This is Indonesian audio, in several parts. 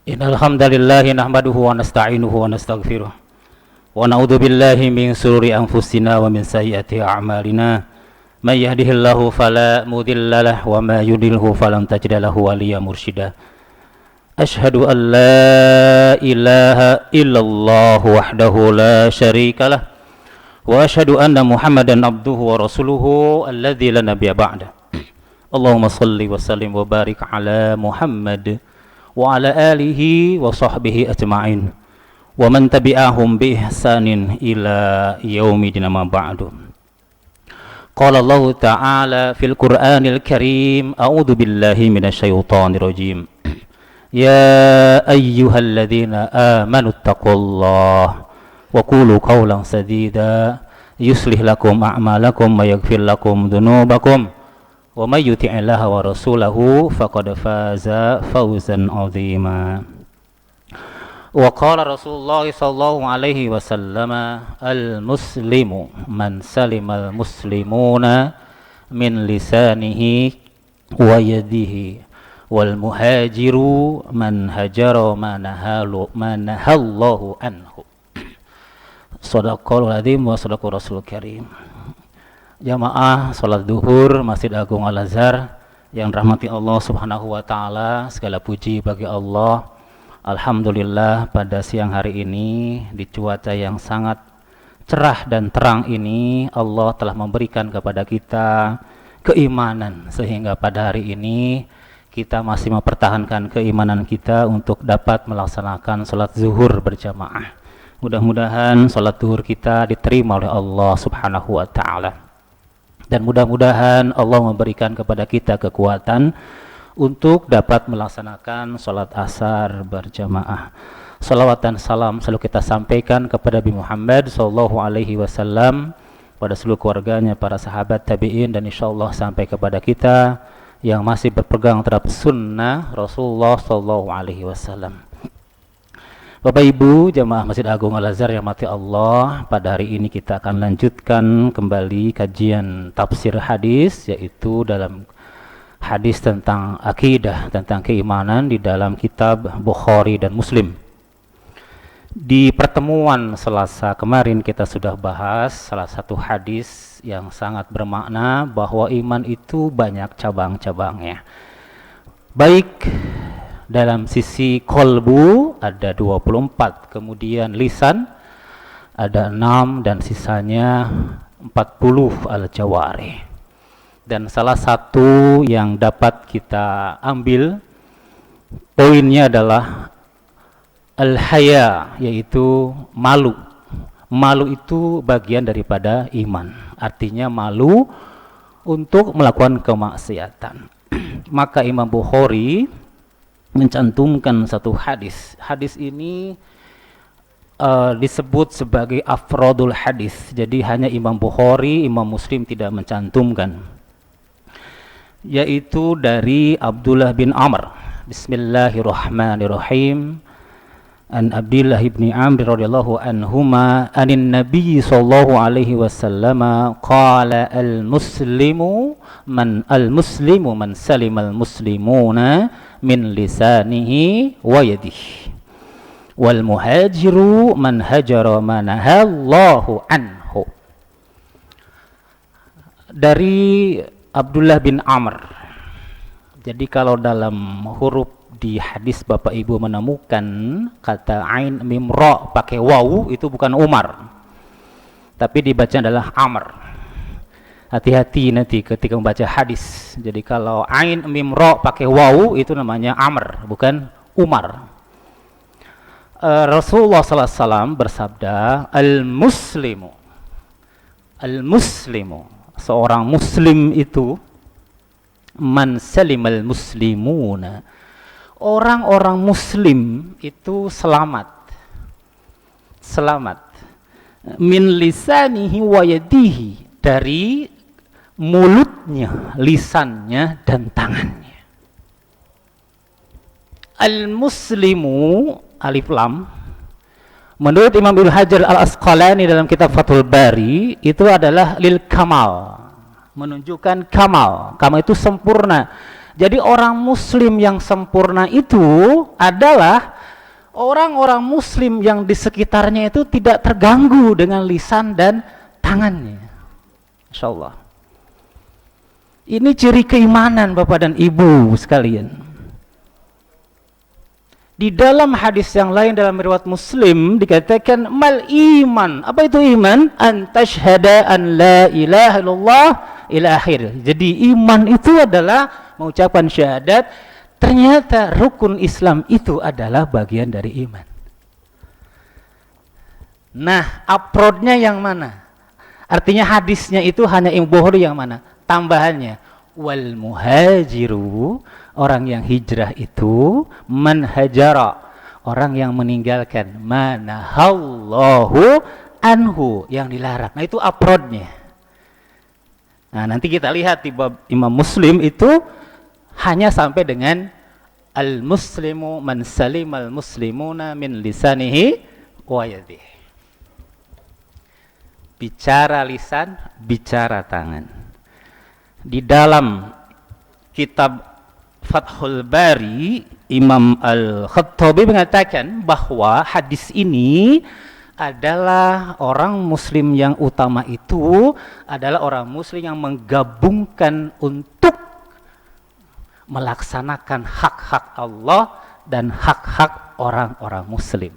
Innal hamdalillah nahmaduhu wa nasta'inuhu wa nastaghfiruh wa na'udzu billahi min shururi anfusina wa min sayyiati a'malina may yahdihillahu fala mudilla lahu wa may yudlilhu falan tajida lahu waliyyan mursyida. Asyhadu an la ilaha illallah wahdahu la syarikalah wa asyhadu anna Muhammadan abduhu wa rasuluhu alladzi la nabiyya ba'da. Allahumma shalli wa sallim wa barik ala Muhammad wa ala alihi wa sahbihi ajma'in wa man tabi'ahum bi ihsanin ila yaumidin ma ba'du. Qala Allah ta'ala fil Qur'anil Karim, a'udzu billahi minasyaitonir rajim. Ya ayyuhalladzina amanu taqullaha wa qulu qawlan sadida yuslih lakum a'malakum wa yaghfir lakum dhunubakum wa may yuti'illaha wa rasulahu faqad faza fawzan 'azima. Wa qala Rasulullah sallallahu alaihi wasallam, al-muslimu man salimal muslimuna min lisanihi wa yadihi wal muhajiru man hajara ma nahallahu anhu. Shadaqallahul azim wa shadaqa rasulul karim. Jamaah salat duhur Masjid Agung Al-Azhar yang rahmati Allah Subhanahu wa taala, segala puji bagi Allah. Alhamdulillah pada siang hari ini di cuaca yang sangat cerah dan terang ini Allah telah memberikan kepada kita keimanan sehingga pada hari ini kita masih mempertahankan keimanan kita untuk dapat melaksanakan salat zuhur berjamaah. Mudah-mudahan salat zuhur kita diterima oleh Allah Subhanahu wa taala. Dan mudah-mudahan Allah memberikan kepada kita kekuatan untuk dapat melaksanakan sholat asar berjamaah. Salawat dan salam selalu kita sampaikan kepada Nabi Muhammad sallallahu alaihi wasallam, pada seluruh keluarganya, para sahabat tabi'in, dan insyaallah sampai kepada kita yang masih berpegang terhadap sunnah Rasulullah sallallahu alaihi wasallam. Bapak Ibu jamaah Masjid Agung Al-Azhar yang mati Allah, pada hari ini kita akan lanjutkan kembali kajian tafsir hadis, yaitu dalam hadis tentang akidah, tentang keimanan di dalam kitab Bukhari dan Muslim. Di pertemuan Selasa kemarin kita sudah bahas salah satu hadis yang sangat bermakna bahwa iman itu banyak cabang-cabangnya. Baik dalam sisi kolbu ada 24, kemudian lisan ada 6, dan sisanya 40 al-jawari. Dan salah satu yang dapat kita ambil poinnya adalah al-haya, yaitu malu. Malu itu bagian daripada iman, artinya malu untuk melakukan kemaksiatan. Maka Imam Bukhari mencantumkan satu hadis. Hadis ini disebut sebagai afrodul hadis. Jadi hanya Imam Bukhari, Imam Muslim tidak mencantumkan. Yaitu dari Abdullah bin Amr. Bismillahirrahmanirrahim. An Abdullah bin Amr radhiyallahu anhuma anin Nabi sallallahu alaihi wasallam qala al-muslimu man salimal muslimuna min lisanihi wa yadihi wal muhajiru man hajara ma nahallahu anhu. Dari Abdullah bin Amr. Jadi kalau dalam huruf di hadis Bapak Ibu menemukan kata ain mim ra pakai waw, itu bukan Umar, tapi dibaca adalah Amr. Hati-hati nanti ketika membaca hadis. Jadi kalau ain mim ra pakai waw itu namanya Amr, bukan Umar. Rasulullah sallallahu alaihi wasallam bersabda, al-muslimu, seorang muslim itu man salimal muslimuna, orang-orang muslim itu selamat min lisanihi wa yadihi, dari mulutnya, lisannya, dan tangannya. Al-muslimu alif lam, menurut Imam Ibnu Hajar Al-Asqalani dalam kitab Fathul Bari, itu adalah lil kamal, menunjukkan kamal. Kamal itu sempurna. Jadi orang muslim yang sempurna itu adalah orang-orang muslim yang di sekitarnya itu tidak terganggu dengan lisan dan tangannya. Insya Allah. Ini ciri keimanan Bapak dan Ibu sekalian. Di dalam hadis yang lain dalam riwayat Muslim dikatakan mal iman. Apa itu iman? An tashhada an la ilaha illallah ila akhir. Jadi iman itu adalah mengucapkan syahadat. Ternyata rukun Islam itu adalah bagian dari iman. Nah, uploadnya yang mana? Artinya hadisnya itu hanya Imam Bukhari yang mana? Tambahannya wal muhajiru, orang yang hijrah itu, man hajara, orang yang meninggalkan manahallahu anhu, yang dilarang. Nah, itu uploadnya. Nah, nanti kita lihat di bab Imam Muslim itu hanya sampai dengan al-muslimu man salimal muslimuna min lisanihi wa yadihi. Bicara lisan, bicara tangan. Di dalam kitab Fathul Bari, Imam Al-Khattabi mengatakan bahwa hadis ini adalah orang muslim yang utama itu adalah orang muslim yang menggabungkan untuk melaksanakan hak-hak Allah dan hak-hak orang-orang muslim.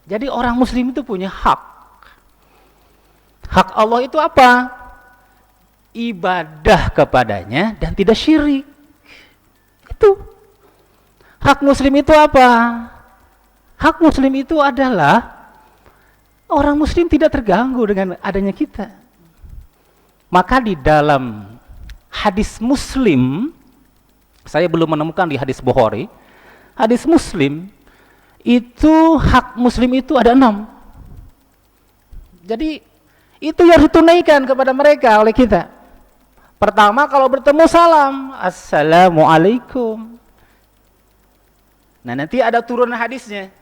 Jadi orang muslim itu punya hak. Hak Allah itu apa? Ibadah kepadanya dan tidak syirik. Itu. Hak muslim itu apa? Hak muslim itu adalah orang muslim tidak terganggu dengan adanya kita. Maka di dalam hadis Muslim, saya belum menemukan di hadis Bukhari, hadis Muslim itu hak muslim itu ada 6. Jadi itu yang ditunaikan kepada mereka oleh kita. Pertama, kalau bertemu salam, assalamualaikum. Nah, nanti ada turunan hadisnya.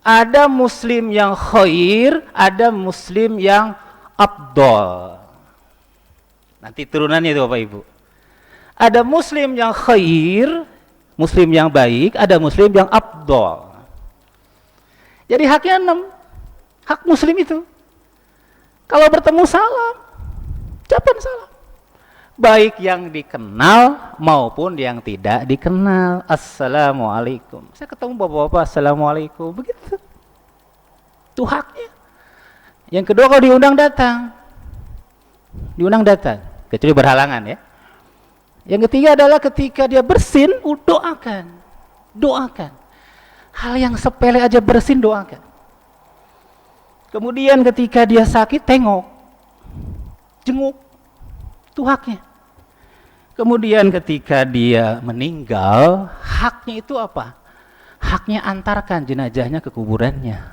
Ada muslim yang khair, ada muslim yang afdal. Nanti turunannya itu Bapak Ibu. Ada muslim yang khair, muslim yang baik, ada muslim yang afdal. Jadi haknya 6. Hak muslim itu. Kalau bertemu salam, ucapan salam. Baik yang dikenal maupun yang tidak dikenal. Assalamualaikum. Saya ketemu bapak-bapak, assalamualaikum. Begitu. Itu haknya. Yang kedua, kalau diundang datang. Diundang datang. Kecuali berhalangan ya. Yang ketiga adalah ketika dia bersin, doakan. Doakan. Hal yang sepele aja bersin, doakan. Kemudian ketika dia sakit, tengok. Jenguk. Itu haknya. Kemudian ketika dia meninggal, haknya itu apa? Haknya antarkan jenazahnya ke kuburannya.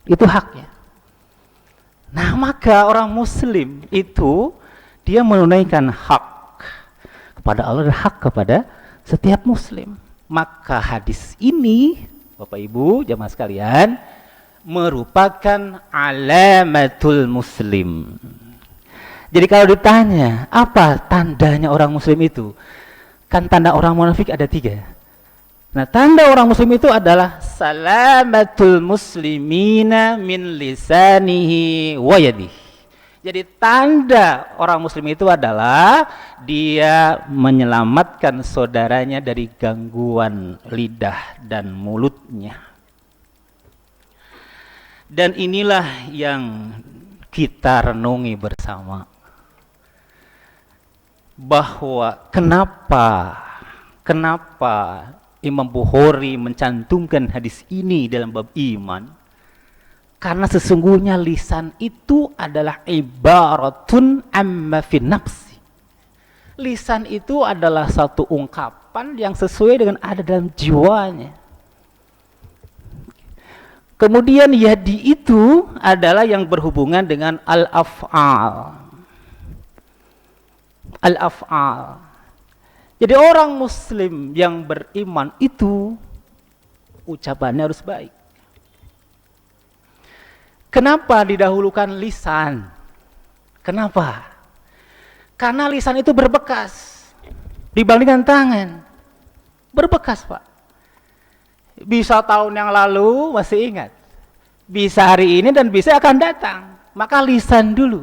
Itu haknya. Nah, maka orang muslim itu dia menunaikan hak kepada Allah dan hak kepada setiap muslim. Maka hadis ini, Bapak Ibu, jamaah sekalian, merupakan alamatul muslim. Jadi kalau ditanya, apa tandanya orang muslim itu? Kan tanda orang munafik ada 3. Nah, tanda orang muslim itu adalah salamatul muslimina min lisanihi wa yadihi. Jadi tanda orang muslim itu adalah dia menyelamatkan saudaranya dari gangguan lidah dan mulutnya. Dan inilah yang kita renungi bersama. Bahwa kenapa Imam Bukhari mencantumkan hadis ini dalam bab iman? Karena sesungguhnya lisan itu adalah ibaratun amma fi nafsi. Lisan itu adalah satu ungkapan yang sesuai dengan ada dalam jiwanya. Kemudian yadi itu adalah yang berhubungan dengan al-af'al. Al-af'al. Jadi orang muslim yang beriman itu ucapannya harus baik. Kenapa didahulukan lisan? Kenapa? Karena lisan itu berbekas dibandingkan tangan. Berbekas, Pak. Bisa tahun yang lalu masih ingat, bisa hari ini dan bisa akan datang. Maka lisan dulu.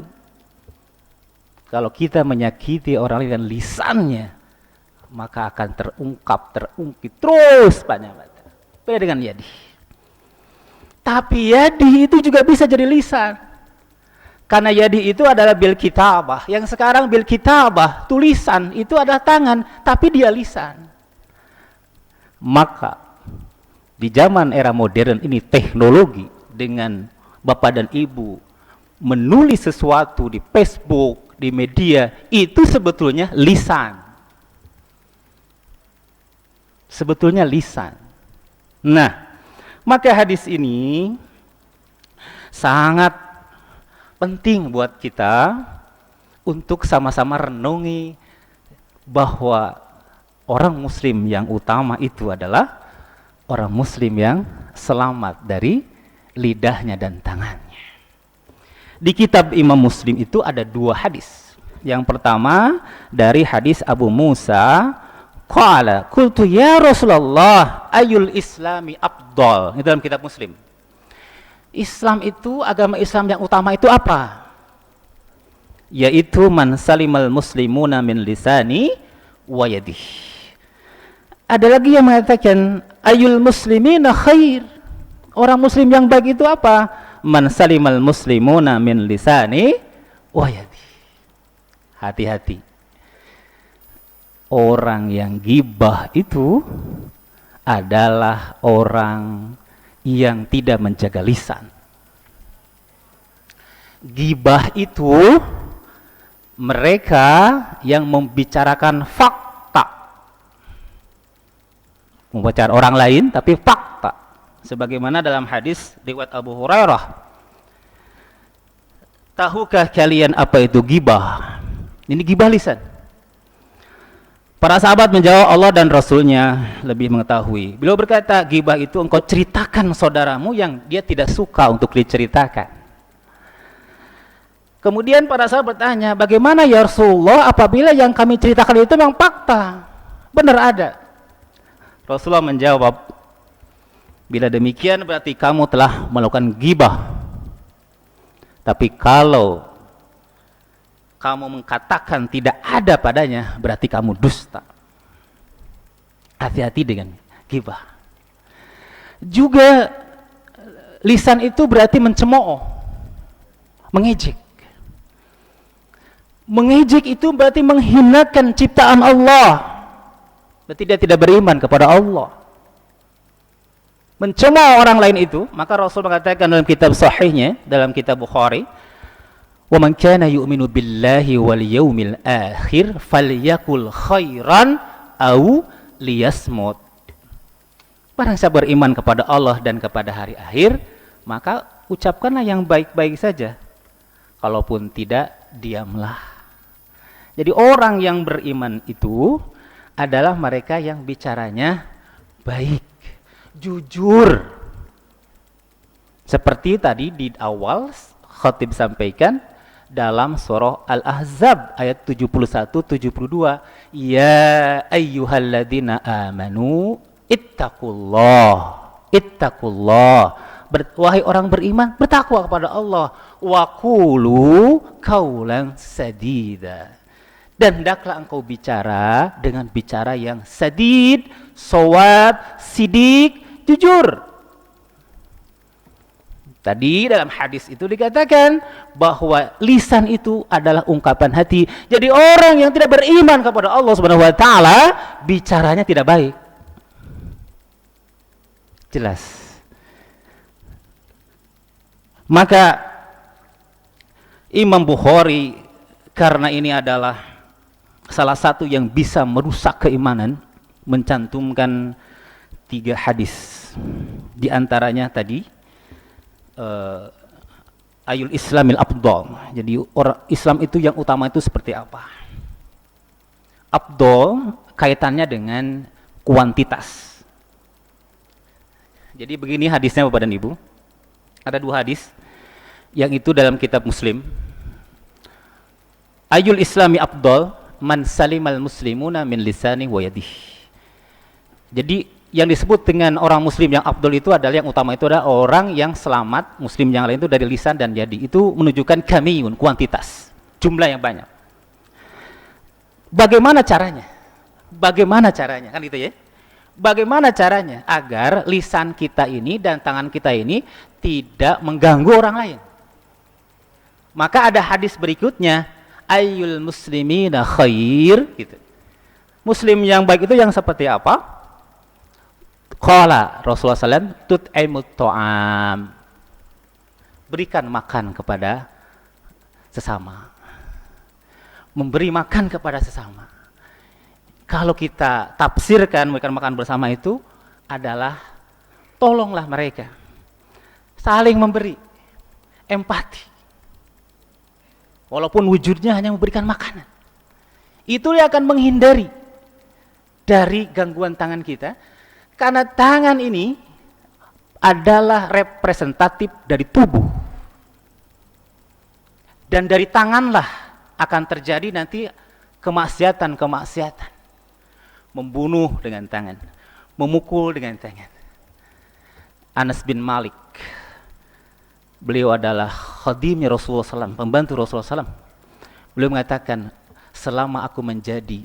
Kalau kita menyakiti orang lain dengan lisannya, maka akan terungkit terus banyak. Beda dengan yadi. Tapi yadi itu juga bisa jadi lisan. Karena yadi itu adalah bil kitabah. Yang sekarang bil kitabah, tulisan, itu adalah tangan, tapi dia lisan. Maka di zaman era modern ini teknologi, dengan bapak dan ibu menulis sesuatu di Facebook, di media, itu sebetulnya lisan. Sebetulnya lisan. Nah, maka hadis ini sangat penting buat kita untuk sama-sama renungi bahwa orang muslim yang utama itu adalah orang muslim yang selamat dari lidahnya dan tangannya. Di kitab Imam Muslim itu ada 2 hadis. Yang pertama dari hadis Abu Musa, qala qultu ya Rasulullah ayul islami afdal. Itu dalam kitab Muslim. Islam itu, agama Islam yang utama itu apa? Yaitu man salimal muslimuna min lisani wa yadih. Ada lagi yang mengatakan ayul muslimina khair. Orang muslim yang baik itu apa? Man salimal muslimuna min lisani wa yadi. Hati-hati. Orang yang gibah itu adalah orang yang tidak menjaga lisan. Gibah itu mereka yang membicarakan fakta. Membicarakan orang lain tapi fakta. Sebagaimana dalam hadis riwayat Abu Hurairah, tahukah kalian apa itu gibah? Ini gibah lisan. Para sahabat menjawab, Allah dan Rasulnya lebih mengetahui. Beliau berkata, gibah itu engkau ceritakan saudaramu yang dia tidak suka untuk diceritakan. Kemudian para sahabat bertanya, bagaimana ya Rasulullah apabila yang kami ceritakan itu memang fakta? Benar ada. Rasulullah menjawab, bila demikian berarti kamu telah melakukan gibah. Tapi kalau kamu mengkatakan tidak ada padanya, berarti kamu dusta. Hati-hati dengan gibah. Juga lisan itu berarti mencemooh, mengejek. Mengejek itu berarti menghinakan ciptaan Allah. Berarti dia tidak beriman kepada Allah. Mencemooh orang lain itu, maka Rasul mengatakan dalam kitab sahihnya, dalam kitab Bukhari, wa man kana yu'minu billahi wal yaumil akhir falyakul khairan au liyasmut. Barang siapa beriman kepada Allah dan kepada hari akhir, maka ucapkanlah yang baik-baik saja. Kalaupun tidak, diamlah. Jadi orang yang beriman itu adalah mereka yang bicaranya baik, jujur. Seperti tadi di awal khatib sampaikan dalam surah Al-Ahzab ayat 71-72, ya ayyuhalladzina amanu ittaqullah, wahai orang beriman, bertakwa kepada Allah, wa qulu qaulan sadida, dan hendaklah engkau bicara dengan bicara yang sadid, shawab, sidik, jujur. Tadi dalam hadis itu dikatakan bahwa lisan itu adalah ungkapan hati. Jadi orang yang tidak beriman kepada Allah Subhanahu wa taala bicaranya tidak baik. Jelas. Maka Imam Bukhari, karena ini adalah salah satu yang bisa merusak keimanan, mencantumkan 3 hadis. Di antaranya tadi ayul islamil afdal. Jadi orang Islam itu yang utama itu seperti apa? Afdal kaitannya dengan kuantitas. Jadi begini hadisnya Bapak dan Ibu. Ada 2 hadis yang itu dalam kitab Muslim. Ayul islami afdal man salimal muslimuna min lisani wa yadihi. Jadi yang disebut dengan orang muslim yang afdol itu adalah, yang utama itu adalah orang yang selamat, muslim yang lain itu dari lisan dan yadi. Itu menunjukkan kamiyun, kuantitas, jumlah yang banyak. Bagaimana caranya? Bagaimana caranya? Kan gitu ya. Bagaimana caranya agar lisan kita ini dan tangan kita ini tidak mengganggu orang lain? Maka ada hadis berikutnya, ayyul muslimina khair gitu. Muslim yang baik itu yang seperti apa? Qala Rasulullah SAW, tut'imut ta'am, berikan makan kepada sesama, memberi makan kepada sesama. Kalau kita tafsirkan memberikan makan bersama itu adalah tolonglah mereka, saling memberi, empati, walaupun wujudnya hanya memberikan makanan. Itu yang akan menghindari dari gangguan tangan kita. Karena tangan ini adalah representatif dari tubuh. Dan dari tanganlah akan terjadi nanti kemaksiatan-kemaksiatan. Membunuh dengan tangan, memukul dengan tangan. Anas bin Malik, beliau adalah khadimnya Rasulullah SAW, pembantu Rasulullah SAW. Beliau mengatakan, selama aku menjadi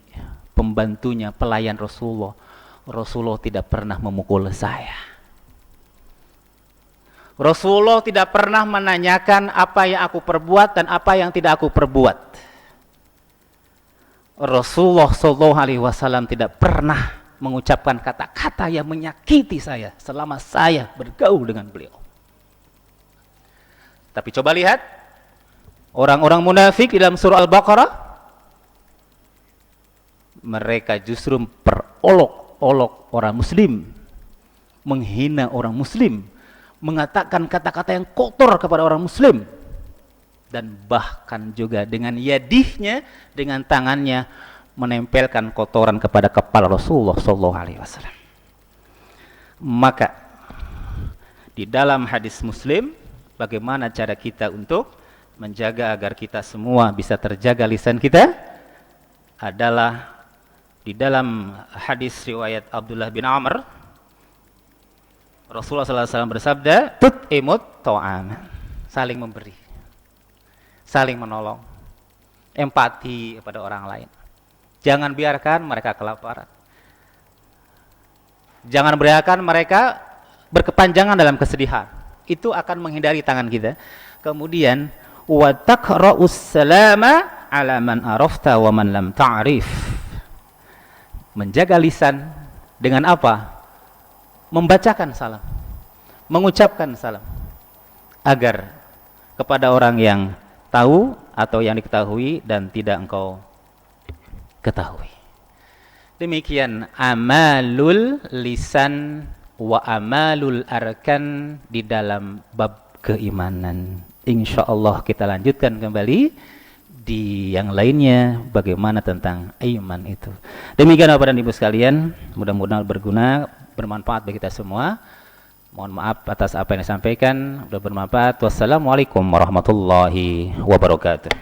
pembantunya, pelayan Rasulullah, Rasulullah tidak pernah memukul saya. Rasulullah tidak pernah menanyakan apa yang aku perbuat dan apa yang tidak aku perbuat. Rasulullah SAW tidak pernah mengucapkan kata-kata yang menyakiti saya selama saya bergaul dengan beliau. Tapi coba lihat orang-orang munafik di dalam surah Al-Baqarah, mereka justru memperolok-olok orang muslim, menghina orang muslim, mengatakan kata-kata yang kotor kepada orang muslim, dan bahkan juga dengan yadihnya, dengan tangannya menempelkan kotoran kepada kepala Rasulullah SAW. Maka di dalam hadis Muslim, bagaimana cara kita untuk menjaga agar kita semua bisa terjaga lisan kita adalah di dalam hadis riwayat Abdullah bin Amr, Rasulullah SAW bersabda, tut'imut ta'am, saling memberi, saling menolong, empati kepada orang lain. Jangan biarkan mereka kelaparan. Jangan biarkan mereka berkepanjangan dalam kesedihan. Itu akan menghindari tangan kita. Kemudian wa taqra'us salama 'ala man arafta wa man lam ta'rif. Menjaga lisan dengan apa? Membacakan salam, mengucapkan salam, agar kepada orang yang tahu atau yang diketahui dan tidak engkau ketahui. Demikian amalul lisan wa amalul arkan di dalam bab keimanan. Insyaallah kita lanjutkan kembali di yang lainnya, bagaimana tentang iman itu. Demikian Bapak dan Ibu sekalian, mudah-mudahan berguna, bermanfaat bagi kita semua. Mohon maaf atas apa yang disampaikan, sudah bermanfaat. Wassalamualaikum warahmatullahi wabarakatuh.